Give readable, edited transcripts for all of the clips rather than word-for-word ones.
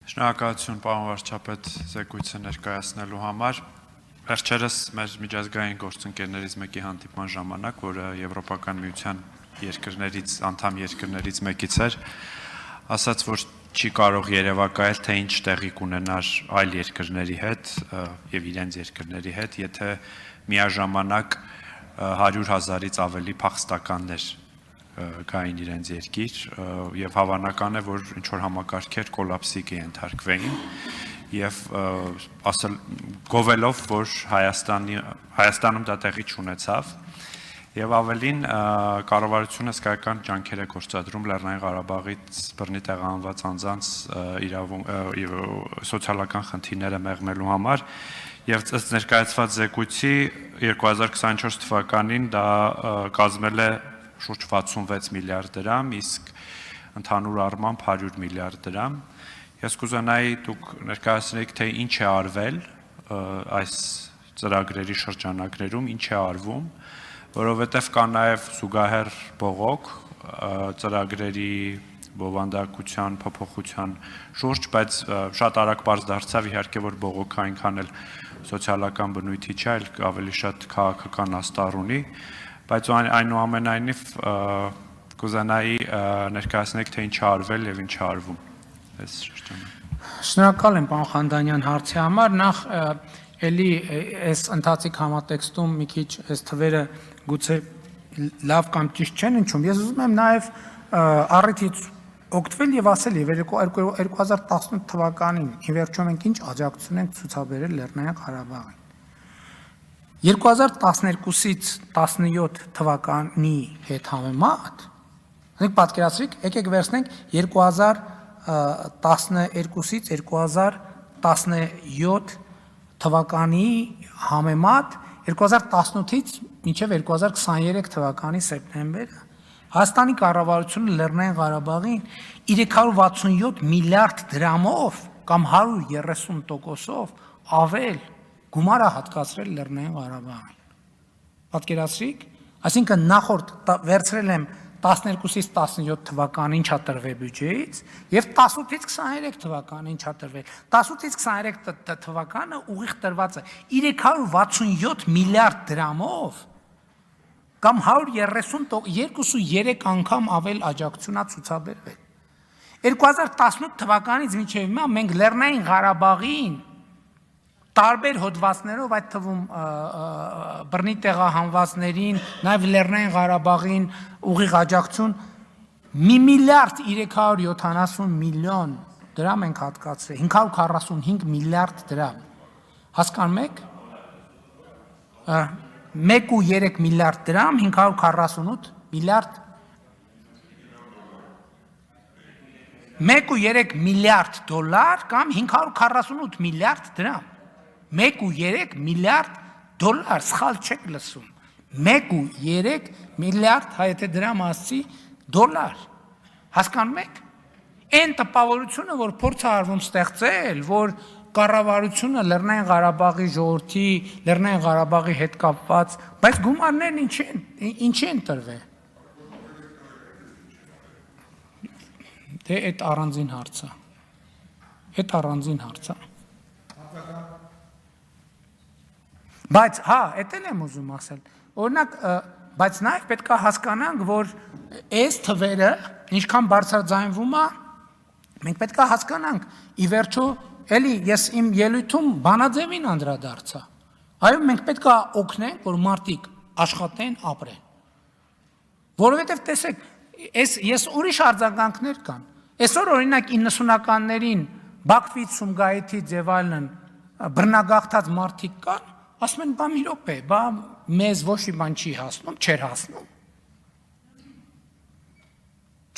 Շնորհակալություն պարոն վարչապետ զեկույցը ներկայացնելու համար։ Վերջերս մեր միջազգային գործընկերներից մեկի հանդիպման ժամանակ, որը Եվրոպական միության երկրներից, անդամ երկրներից մեկից էր, ասաց, որ չի կարող երևակայել, թե ինչ տեղի կունենար այլ երկրների հետ եւ իրենց երկրների հետ, եթե միաժամանակ 100,000-ից ավելի փախստականներ գային իրենց երկիր եւ հավանական է, որ ինչ որ համակարգեր կոլապսի կենթարկվեին եւ ասել գովելով, որ Հայաստանում դա տեղի չունեցավ եւ ավելին կառավարությունը սկայական ջանքեր է գործադրում Լեռնային Ղարաբաղից բռնի տեղահանված անձանց սոցիալական խնդիրները մեղմելու համար եւ ըստ ներկայացված զեկույցի 2024 թվականին դա կազմել է շուրջ 66 միլիարդ դրամ, իսկ ընդհանուր առմամբ 100 միլիարդ դրամ։ Ես կուզենայի դուք ներկայացնեիք, թե ինչ է արվել այս ծրագրերի շրջանակներում, ինչ է արվում, որովհետև կա նաև զուգահեռ բողոք ծրագրերի բովանդակության, փոփոխության շուրջ, բայց շատ արագ պարզ դարձավ իհարկե, որ բողոքը այնքան էլ սոցիալական բնույթի չէ, այլ ավելի շատ քաղաքական աստառ ունի, բայց այնուամենայնիվ կուզենայի ներկայացնեք, թե ինչ է արվել եւ ինչ է արվում այս շրջանում։ Շնորհակալ եմ պարոն Խանդանյան հարցի համար, նախ էլի այս ընթացիկ համատեքստում մի քիչ այս թվերը գուցե լավ կամ ճիշտ չեն հնչում, ես ուզում եմ նաև առիթից օգտվել եւ ասել 2018 թվականին ի վերջո մենք ինչ աջակցություն ենք ցուցաբերել Լեռնային Ղարաբաղին։ 2012-ից 17 թվականի հետ համեմատ, մենք պատկերացրեք, եկեք վերցնենք 2012-ից 2017 թվականի համեմատ 2018-ից մինչև 2023 թվականի սեպտեմբերը Հայաստանի կառավարությունը Լեռնային Ղարաբաղին 367 միլիարդ դրամով կամ 130%-ով ավել գումար է հատկացրել Լեռնային Ղարաբաղին։ Պատկերացրիք, այսինքն նախորդ վերցրել եմ 12-ից 17 թվական ինչա տրվել բյուջեից եւ 18-ից 23 թվական ինչա տրվել։ 18-ից 23 թվականը ուղիղ տրված է 367 միլիարդ դրամով կամ 132 անգամ ավել աջակցությունա ցուցաբերվել։ 2018 թվականից մինչև հիմա մենք Լեռնային Ղարաբաղին տարբեր հոդվածներով, այդ թվում բռնի տեղահանվածներին, նաև Լեռնային Ղարաբաղին ուղիղ աջակցություն 1 միլիարդ 370 միլիոն դրամ ենք հատկացրել, 545 միլիարդ դրամ։ Հասկանում եք։ 1.3 միլիարդ դրամ, 548 միլիարդ 1.3 միլիարդ դոլար կամ 548 միլիարդ դրամ։ 1.3 միլիարդ դոլար, սխալ չեք լսում, 1.3 միլիարդ, եթե դրամ ասի, դոլար, հասկանում եք, այն տպավորությունը, որ փորձ է արվում ստեղծել, որ կառավարությունը Լեռնային Ղարաբաղի ժողովրդի, Լեռնային Ղարաբաղի հետ կապված, բայց գումարներն ինչի են տրվել։ Դե այդ առանձին հարց է։ Բայց հա, էդ էլ եմ ուզում ասել, օրինակ, բայց նաև պետք է հասկանանք, որ այս թվերը ինչքան բարձրաձայնվում է, մենք պետք է հասկանանք, ի վերջո, էլի ես իմ ելույթում բանաձևին անդրադարձա, այո, մենք պետք է օգնենք, որ մարդիկ աշխատեն, ապրեն, որովհետև տեսեք, ես ուրիշ արձագանքներ կան, այսօր օրինակ 90-ականներին Բաքվից, Սումգայիթից եւ այլն բռնագաղթած մարդիկ կան, ասում են, բա մի րոպե, բա մեզ ոչ մի բան չի հասնում, չէր հասնում։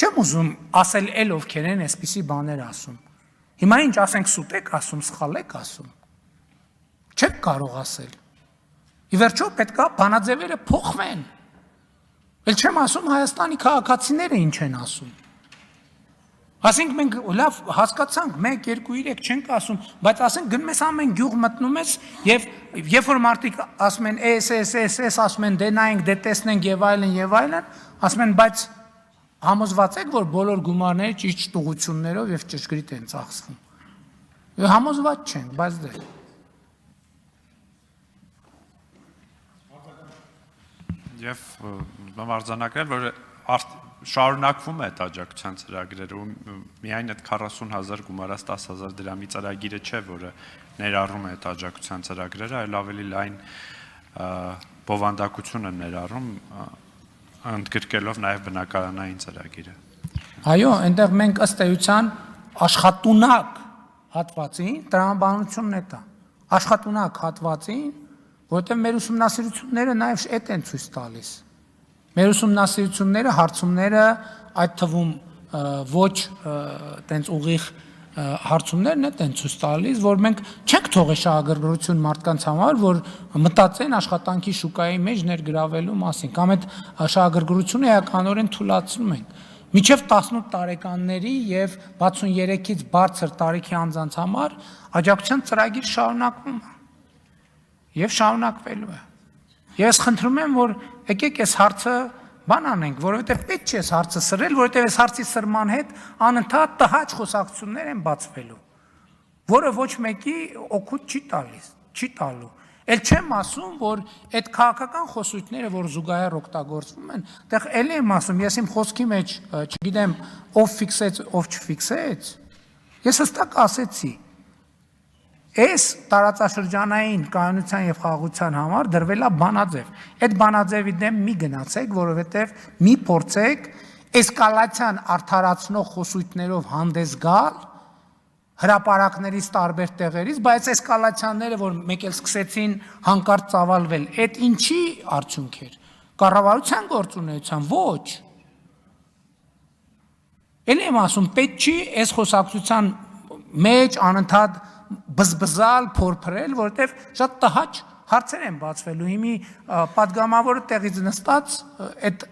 Չեմ ուզում ասել էլ ովքեր են այսպիսի բաներ ասում։ Հիմա ինչ ասենք սուտ եք ասում, սխալ եք ասում։ Չեք կարող ասել։ Ի վերջո պետք է բանաձևերը փոխվեն։ Էլ չեմ ասում Հայաստանի քաղաքացիները ինչ են ասում։ Ասենք մենք լավ հասկացանք 1, 2, 3 չենք ասում, բայց ասենք գնում ես ամեն գյուղ մտնում ես եւ երբ որ մարդիկ ասում են էս ասում են դե նայենք, դե տեսնենք եւ այլն, ասում են բայց համոզված եք որ բոլոր գումարները ճիշտ ուղղություններով եւ ճշգրիտ են ծախսվում։ Համոզված չենք, բայց դե։ Եվ մարտզանակել, որ շարունակվում է այդ աջակցության ծրագրերը ու միայն այդ 40,000 գումարած 10,000 դրամի ծրագիրը չէ, որը ներառում է այդ աջակցության ծրագրերը, այլ ավելի լայն բովանդակություն է ներառում, ընդգրկելով նաև բնակարանային ծրագիրը։ Այո, այնտեղ մենք ըստ էության աշխատունակ հատվածին տրամաբանությունն է դա։ Աշխատունակ հատվածին, որովհետև մեր ուսումնասիրությունները նաև այդ են ցույց տալիս։ Մեր ուսումնասիրությունները, հարցումները, այդ թվում ոչ տենց ուղիղ հարցումներն են ցույց տալիս, որ մենք չենք թողել շահագրգռություն մարդկանց համար, որ մտածեն աշխատանքի շուկայի մեջ ներգրավելու մասին, կամ այդ շահագրգռությունը էականորեն թույլատրում ենք։ Մինչև 18 տարեկանների եւ 63-ից բարձր տարիքի անձանց համար աջակցության ծրագիր շարունակվում է եւ շարունակվելու է։ Ես խնդրում եմ, որ եկեք այս հարցը բան անենք, որովհետեւ պետք չէ այս հարցը սրել, որովհետեւ այս հարցի սրման հետ անընդհատ տհաճ խոսակցություններ են բացվելու, որը ոչ մեկի օգուտ չի տալու։ Էլ չեմ ասում, որ այդ քաղաքական խոսույթները, որ զուգահեռ օգտագործվում են, այդտեղ էլի եմ ասում, ես իմ խոսքի մեջ, չգիտեմ, ով ֆիքսեց, ով չֆիքսեց, ես հստակ ասեցի, այս տարածաշրջանային կայունության եւ խաղաղության համար դրվել է բանաձև։ Այդ բանաձևի դեմ մի գնացեք, որովհետեւ մի փորձեք էսկալացիան արդարացնող խոսույթներով հանդես գալ հրապարակներից տարբեր տեղերից, բայց էսկալացիաները, որ մեկ էլ սկսեցին հանկարծ ծավալվել, այդ ինչի արդյունք էր։ Կառավարության գործունեության ոչ։ Էլի եմ ասում, պետք չի այս խոսակցության մեջ անընդհատ բզբզալ, փորփրել, որովհետև շատ տհաճ հարցեր են բացվելու։ Հիմի падգամավորը տեղից նստած այդ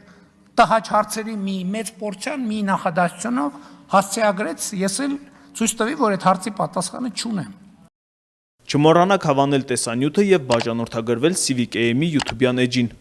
տհաճ հարցերի մի մեծ պորցիան մի նախադասությունով հասցեագրեց, ես էլ ցույց տվի, որ այդ հարցի պատասխանը չունեմ։ Չմոռանաք հավանել տեսանյութը եւ բաժանորդագրվել Civic AM-ի YouTube-յան էջին։